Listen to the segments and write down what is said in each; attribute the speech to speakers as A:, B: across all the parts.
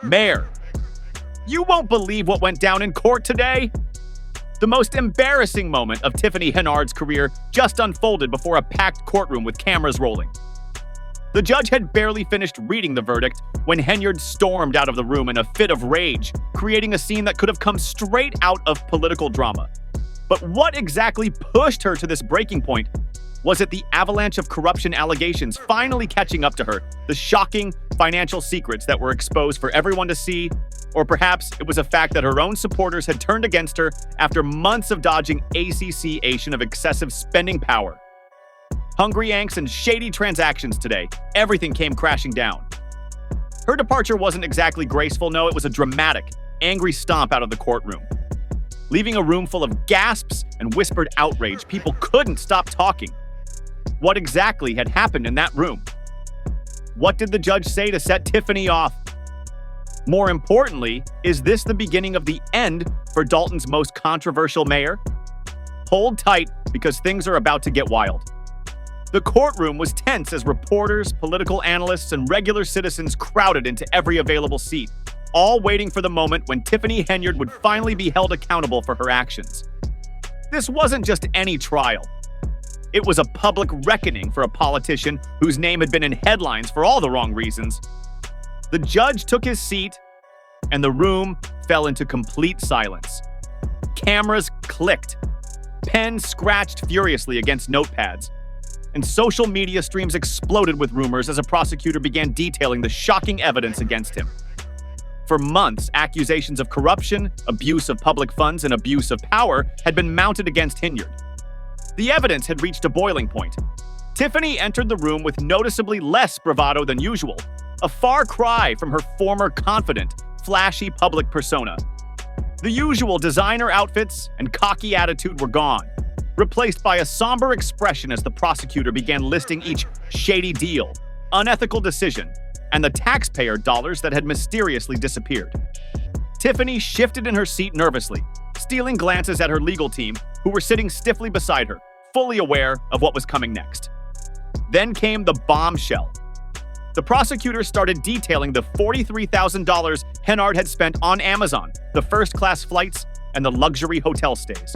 A: Mayor, you won't believe what went down in court today. The most embarrassing moment of Tiffany Henyard's career just unfolded before a packed courtroom with cameras rolling. The judge had barely finished reading the verdict when Henyard stormed out of the room in a fit of rage, creating a scene that could have come straight out of political drama. But what exactly pushed her to this breaking point? Was it the avalanche of corruption allegations finally catching up to her, the shocking financial secrets that were exposed for everyone to see? Or perhaps it was a fact that her own supporters had turned against her after months of dodging accusation of excessive spending power. Hungry Yanks and shady transactions today. Everything came crashing down. Her departure wasn't exactly graceful, no, it was a dramatic, angry stomp out of the courtroom. Leaving a room full of gasps and whispered outrage, people couldn't stop talking. What exactly had happened in that room? What did the judge say to set Tiffany off? More importantly, is this the beginning of the end for Dalton's most controversial mayor? Hold tight, because things are about to get wild. The courtroom was tense as reporters, political analysts, and regular citizens crowded into every available seat, all waiting for the moment when Tiffany Henyard would finally be held accountable for her actions. This wasn't just any trial. It was a public reckoning for a politician whose name had been in headlines for all the wrong reasons. The judge took his seat, and the room fell into complete silence. Cameras clicked, pens scratched furiously against notepads, and social media streams exploded with rumors as a prosecutor began detailing the shocking evidence against him. For months, accusations of corruption, abuse of public funds, and abuse of power had been mounted against Henyard. The evidence had reached a boiling point. Tiffany entered the room with noticeably less bravado than usual, a far cry from her former confident, flashy public persona. The usual designer outfits and cocky attitude were gone, replaced by a somber expression as the prosecutor began listing each shady deal, unethical decision, and the taxpayer dollars that had mysteriously disappeared. Tiffany shifted in her seat nervously, stealing glances at her legal team, who were sitting stiffly beside her, fully aware of what was coming next. Then came the bombshell. The prosecutor started detailing the $43,000 Henyard had spent on Amazon, the first-class flights, and the luxury hotel stays.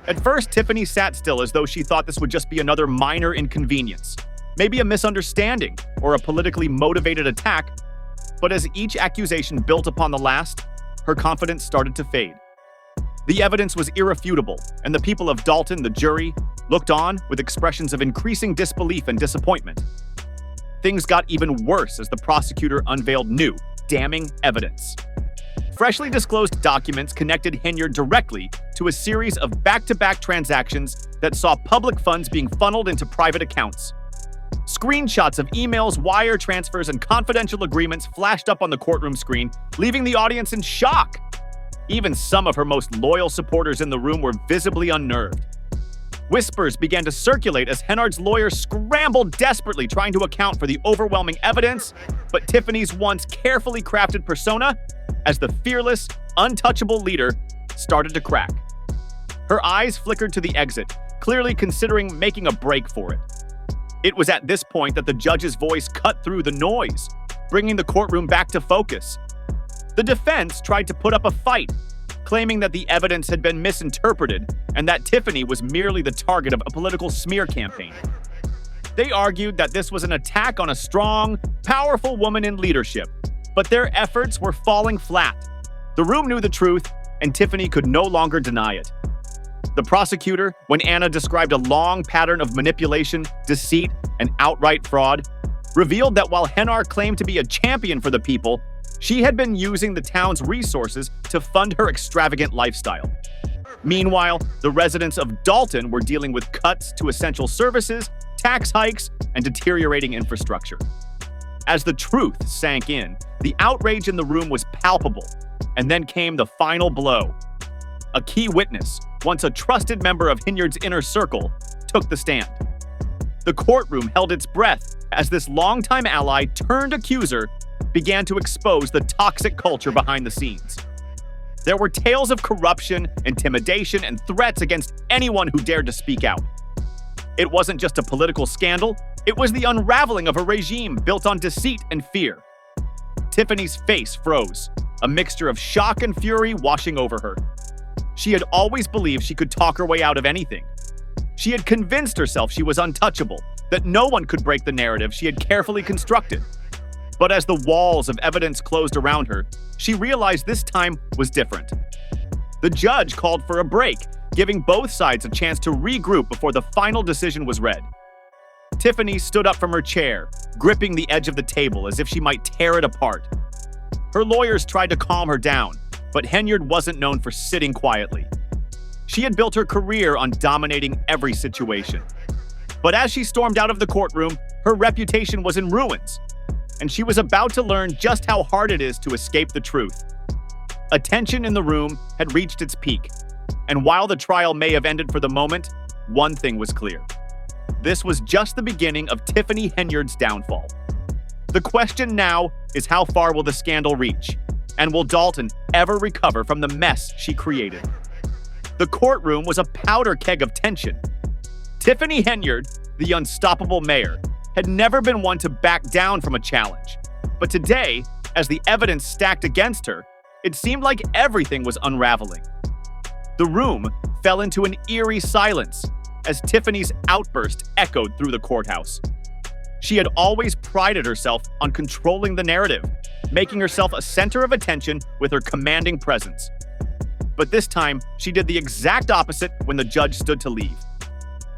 A: At first, Tiffany sat still as though she thought this would just be another minor inconvenience, maybe a misunderstanding or a politically motivated attack. But as each accusation built upon the last, her confidence started to fade. The evidence was irrefutable, and the people of Dalton, the jury, looked on with expressions of increasing disbelief and disappointment. Things got even worse as the prosecutor unveiled new, damning evidence. Freshly disclosed documents connected Henyard directly to a series of back-to-back transactions that saw public funds being funneled into private accounts. Screenshots of emails, wire transfers, and confidential agreements flashed up on the courtroom screen, leaving the audience in shock. Even some of her most loyal supporters in the room were visibly unnerved. Whispers began to circulate as Henyard's lawyers scrambled desperately trying to account for the overwhelming evidence, but Tiffany's once carefully crafted persona as the fearless, untouchable leader started to crack. Her eyes flickered to the exit, clearly considering making a break for it. It was at this point that the judge's voice cut through the noise, bringing the courtroom back to focus. The defense tried to put up a fight, claiming that the evidence had been misinterpreted and that Tiffany was merely the target of a political smear campaign. They argued that this was an attack on a strong, powerful woman in leadership, but their efforts were falling flat. The room knew the truth, and Tiffany could no longer deny it. The prosecutor, when Anna described a long pattern of manipulation, deceit, and outright fraud, revealed that while Henyard claimed to be a champion for the people, she had been using the town's resources to fund her extravagant lifestyle. Meanwhile, the residents of Dalton were dealing with cuts to essential services, tax hikes, and deteriorating infrastructure. As the truth sank in, the outrage in the room was palpable, and then came the final blow. A key witness, once a trusted member of Henyard's inner circle, took the stand. The courtroom held its breath as this longtime ally turned accuser began to expose the toxic culture behind the scenes. There were tales of corruption, intimidation, and threats against anyone who dared to speak out. It wasn't just a political scandal, it was the unraveling of a regime built on deceit and fear. Tiffany's face froze, a mixture of shock and fury washing over her. She had always believed she could talk her way out of anything. She had convinced herself she was untouchable, that no one could break the narrative she had carefully constructed. But as the walls of evidence closed around her, she realized this time was different. The judge called for a break, giving both sides a chance to regroup before the final decision was read. Tiffany stood up from her chair, gripping the edge of the table as if she might tear it apart. Her lawyers tried to calm her down, but Henyard wasn't known for sitting quietly. She had built her career on dominating every situation. But as she stormed out of the courtroom, her reputation was in ruins, and she was about to learn just how hard it is to escape the truth. Attention in the room had reached its peak, and while the trial may have ended for the moment, one thing was clear. This was just the beginning of Tiffany Henyard's downfall. The question now is, how far will the scandal reach? And will Dalton ever recover from the mess she created? The courtroom was a powder keg of tension. Tiffany Henyard, the unstoppable mayor, had never been one to back down from a challenge. But today, as the evidence stacked against her, it seemed like everything was unraveling. The room fell into an eerie silence as Tiffany's outburst echoed through the courthouse. She had always prided herself on controlling the narrative, making herself a center of attention with her commanding presence. But this time, she did the exact opposite when the judge stood to leave.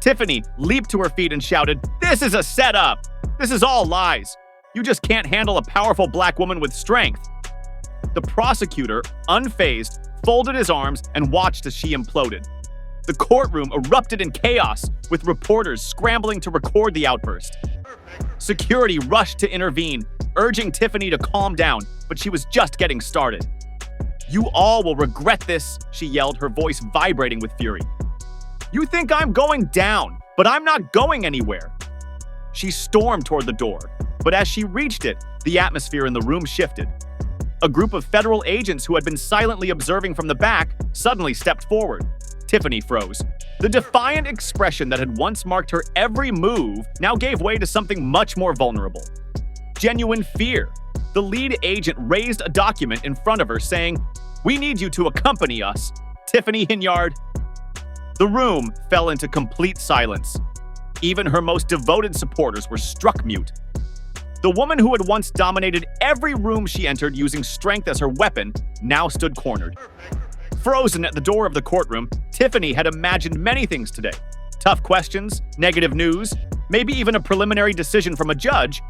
A: Tiffany leaped to her feet and shouted, "This is a setup! This is all lies! You just can't handle a powerful black woman with strength!" The prosecutor, unfazed, folded his arms and watched as she imploded. The courtroom erupted in chaos, with reporters scrambling to record the outburst. Security rushed to intervene, urging Tiffany to calm down, but she was just getting started. "You all will regret this," she yelled, her voice vibrating with fury. "You think I'm going down, but I'm not going anywhere." She stormed toward the door, but as she reached it, the atmosphere in the room shifted. A group of federal agents who had been silently observing from the back suddenly stepped forward. Tiffany froze. The defiant expression that had once marked her every move now gave way to something much more vulnerable. Genuine fear. The lead agent raised a document in front of her saying, "We need you to accompany us, Tiffany Henyard." The room fell into complete silence. Even her most devoted supporters were struck mute. The woman who had once dominated every room she entered using strength as her weapon now stood cornered. Frozen at the door of the courtroom, Tiffany had imagined many things today. Tough questions, negative news, maybe even a preliminary decision from a judge.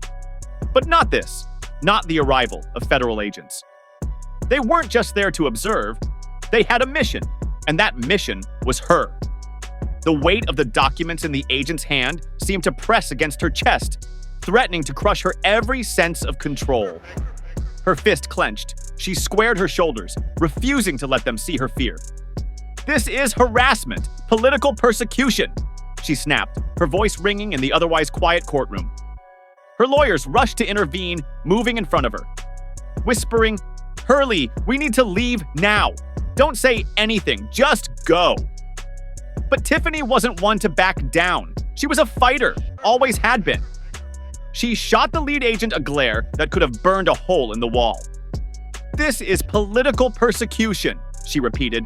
A: But not this. Not the arrival of federal agents. They weren't just there to observe. They had a mission, and that mission was her. The weight of the documents in the agent's hand seemed to press against her chest, threatening to crush her every sense of control. Her fist clenched. She squared her shoulders, refusing to let them see her fear. "This is harassment, political persecution," she snapped, her voice ringing in the otherwise quiet courtroom. Her lawyers rushed to intervene, moving in front of her, whispering, "Hurley, we need to leave now. Don't say anything, just go." But Tiffany wasn't one to back down. She was a fighter, always had been. She shot the lead agent a glare that could have burned a hole in the wall. "This is political persecution," she repeated,